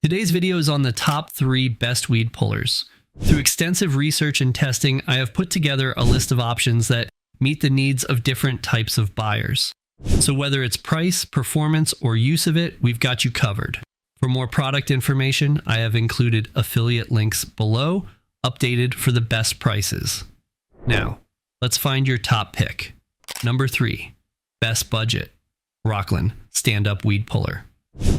Today's video is on the top 3 best weed pullers. Through extensive research and testing, I have put together a list of options that meet the needs of different types of buyers. So whether it's price, performance, or use of it, we've got you covered. For more product information, I have included affiliate links below, updated for the best prices. Now, let's find your top pick. Number 3, best budget, Rocklin Stand-Up Weed Puller.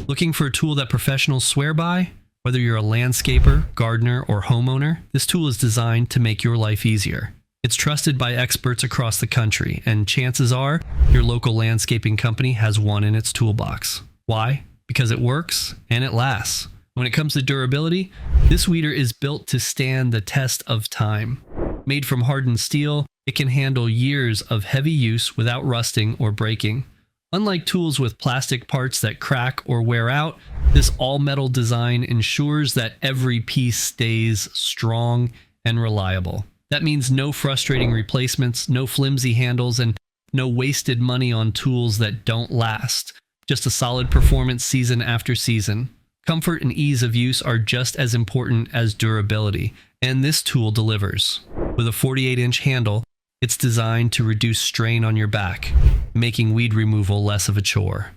Looking for a tool that professionals swear by? Whether you're a landscaper, gardener, or homeowner, this tool is designed to make your life easier. It's trusted by experts across the country, and chances are your local landscaping company has one in its toolbox. Why? Because it works and it lasts. When it comes to durability, this weeder is built to stand the test of time. Made from hardened steel, it can handle years of heavy use without rusting or breaking. Unlike tools with plastic parts that crack or wear out, this all-metal design ensures that every piece stays strong and reliable. That means no frustrating replacements, no flimsy handles, and no wasted money on tools that don't last. Just a solid performance season after season. Comfort and ease of use are just as important as durability, and this tool delivers. With a 48-inch handle, it's designed to reduce strain on your back, making weed removal less of a chore.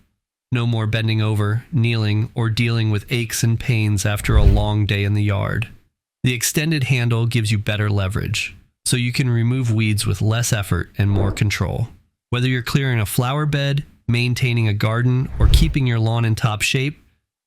No more bending over, kneeling, or dealing with aches and pains after a long day in the yard. The extended handle gives you better leverage, so you can remove weeds with less effort and more control. Whether you're clearing a flower bed, maintaining a garden, or keeping your lawn in top shape,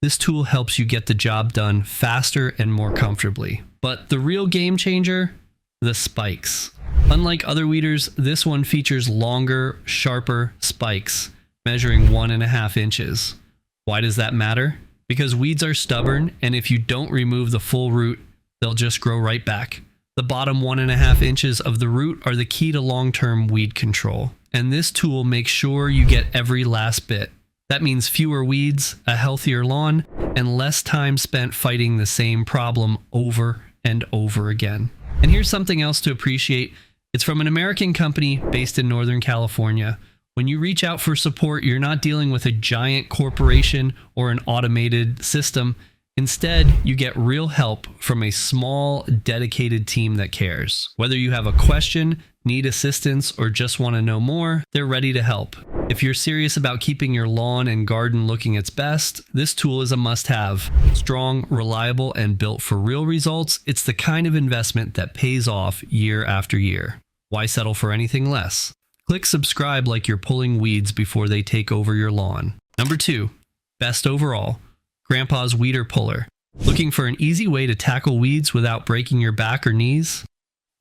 this tool helps you get the job done faster and more comfortably. But the real game changer? The spikes. Unlike other weeders, this one features longer, sharper spikes, measuring 1.5 inches. Why does that matter? Because weeds are stubborn, and if you don't remove the full root, they'll just grow right back. The bottom 1.5 inches of the root are the key to long-term weed control, and this tool makes sure you get every last bit. That means fewer weeds, a healthier lawn, and less time spent fighting the same problem over and over again. And here's something else to appreciate. It's from an American company based in Northern California. When you reach out for support, you're not dealing with a giant corporation or an automated system. Instead, you get real help from a small, dedicated team that cares. Whether you have a question, need assistance, or just want to know more, they're ready to help. If you're serious about keeping your lawn and garden looking its best, this tool is a must-have. Strong, reliable, and built for real results, it's the kind of investment that pays off year after year. Why settle for anything less? Click subscribe like you're pulling weeds before they take over your lawn. Number 2, best overall, Grampa's Weeder Puller. Looking for an easy way to tackle weeds without breaking your back or knees?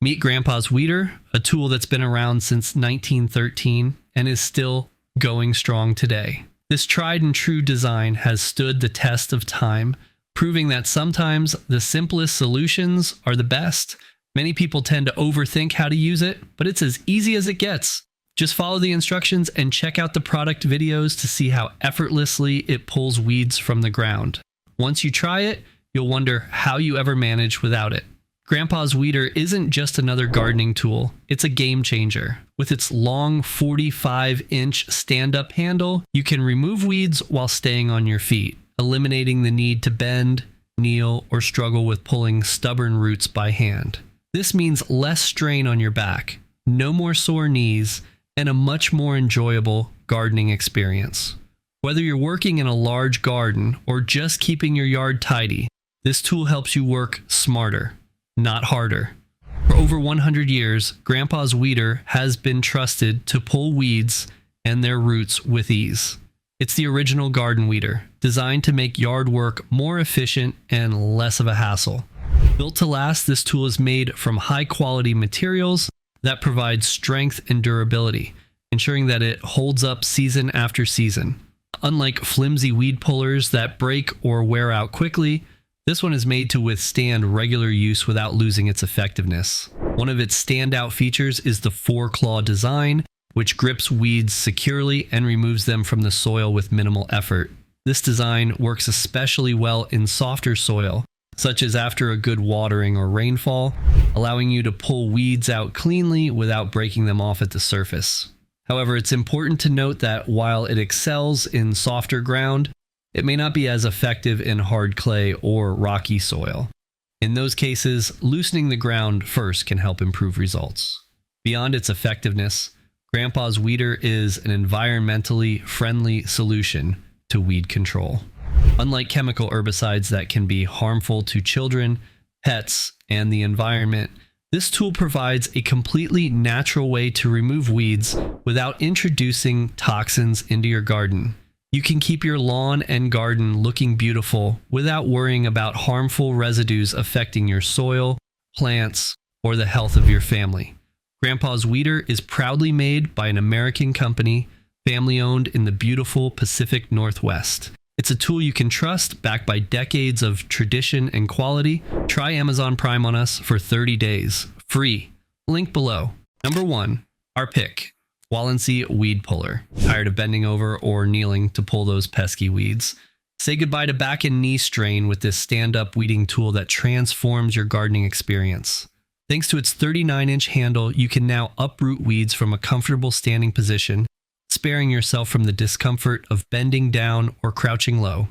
Meet Grampa's Weeder, a tool that's been around since 1913 and is still going strong today. This tried and true design has stood the test of time, proving that sometimes the simplest solutions are the best. Many people tend to overthink how to use it, but it's as easy as it gets. Just follow the instructions and check out the product videos to see how effortlessly it pulls weeds from the ground. Once you try it, you'll wonder how you ever managed without it. Grampa's Weeder isn't just another gardening tool, it's a game changer. With its long 45-inch stand-up handle, you can remove weeds while staying on your feet, eliminating the need to bend, kneel, or struggle with pulling stubborn roots by hand. This means less strain on your back, no more sore knees, and a much more enjoyable gardening experience. Whether you're working in a large garden or just keeping your yard tidy, this tool helps you work smarter, not harder. For over 100 years, Grampa's Weeder has been trusted to pull weeds and their roots with ease. It's the original garden weeder, designed to make yard work more efficient and less of a hassle. Built to last, this tool is made from high-quality materials that provide strength and durability, ensuring that it holds up season after season. Unlike flimsy weed pullers that break or wear out quickly, this one is made to withstand regular use without losing its effectiveness. One of its standout features is the 4-claw design, which grips weeds securely and removes them from the soil with minimal effort. This design works especially well in softer soil, such as after a good watering or rainfall, allowing you to pull weeds out cleanly without breaking them off at the surface. However, it's important to note that while it excels in softer ground, it may not be as effective in hard clay or rocky soil. In those cases, loosening the ground first can help improve results. Beyond its effectiveness, Grampa's Weeder is an environmentally friendly solution to weed control. Unlike chemical herbicides that can be harmful to children, pets, and the environment, this tool provides a completely natural way to remove weeds without introducing toxins into your garden. You can keep your lawn and garden looking beautiful without worrying about harmful residues affecting your soil, plants, or the health of your family. Grampa's Weeder is proudly made by an American company, family-owned in the beautiful Pacific Northwest. It's a tool you can trust, backed by decades of tradition and quality. Try Amazon Prime on us for 30 days, free. Link below. Number 1, our pick, Walensee Weed Puller. Tired of bending over or kneeling to pull those pesky weeds? Say goodbye to back and knee strain with this stand-up weeding tool that transforms your gardening experience. Thanks to its 39-inch handle, you can now uproot weeds from a comfortable standing position, sparing yourself from the discomfort of bending down or crouching low.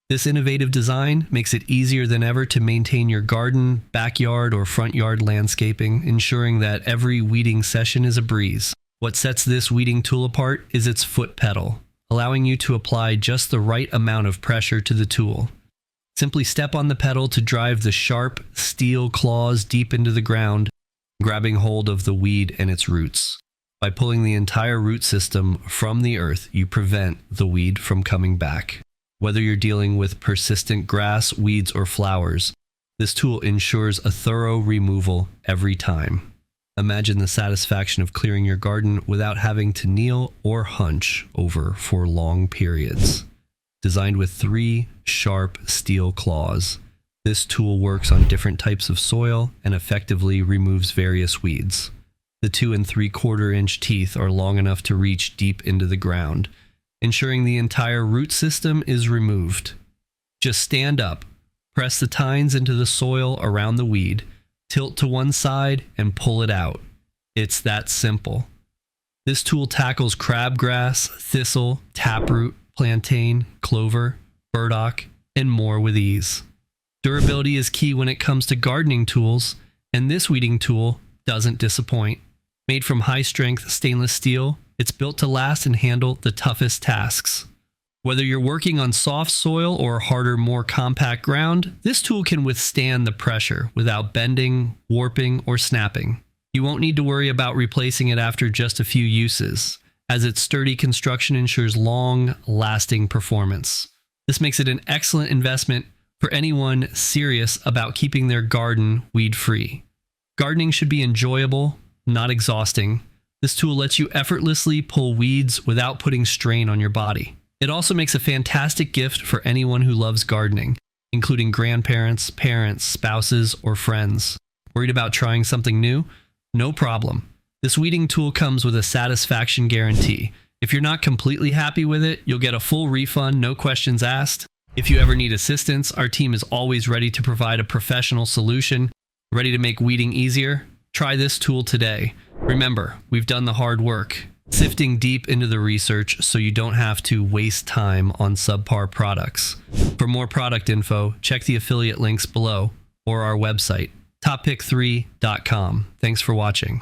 This innovative design makes it easier than ever to maintain your garden, backyard, or front yard landscaping, ensuring that every weeding session is a breeze. What sets this weeding tool apart is its foot pedal, allowing you to apply just the right amount of pressure to the tool. Simply step on the pedal to drive the sharp steel claws deep into the ground, grabbing hold of the weed and its roots. By pulling the entire root system from the earth, you prevent the weed from coming back. Whether you're dealing with persistent grass, weeds, or flowers, this tool ensures a thorough removal every time. Imagine the satisfaction of clearing your garden without having to kneel or hunch over for long periods. Designed with 3 sharp steel claws, this tool works on different types of soil and effectively removes various weeds. The 2 3/4-inch teeth are long enough to reach deep into the ground, ensuring the entire root system is removed. Just stand up, press the tines into the soil around the weed, tilt to one side, and pull it out. It's that simple. This tool tackles crabgrass, thistle, taproot, plantain, clover, burdock, and more with ease. Durability is key when it comes to gardening tools, and this weeding tool doesn't disappoint. Made from high-strength stainless steel, it's built to last and handle the toughest tasks. Whether you're working on soft soil or harder, more compact ground, this tool can withstand the pressure without bending, warping, or snapping. You won't need to worry about replacing it after just a few uses, as its sturdy construction ensures long-lasting performance. This makes it an excellent investment for anyone serious about keeping their garden weed-free. Gardening should be enjoyable, not exhausting. This tool lets you effortlessly pull weeds without putting strain on your body. It also makes a fantastic gift for anyone who loves gardening, including grandparents, parents, spouses, or friends. Worried about trying something new? No problem. This weeding tool comes with a satisfaction guarantee. If you're not completely happy with it, you'll get a full refund, no questions asked. If you ever need assistance, our team is always ready to provide a professional solution. Ready to make weeding easier? Try this tool today. Remember, we've done the hard work, sifting deep into the research so you don't have to waste time on subpar products. For more product info, check the affiliate links below or our website, toppick3.com. Thanks for watching.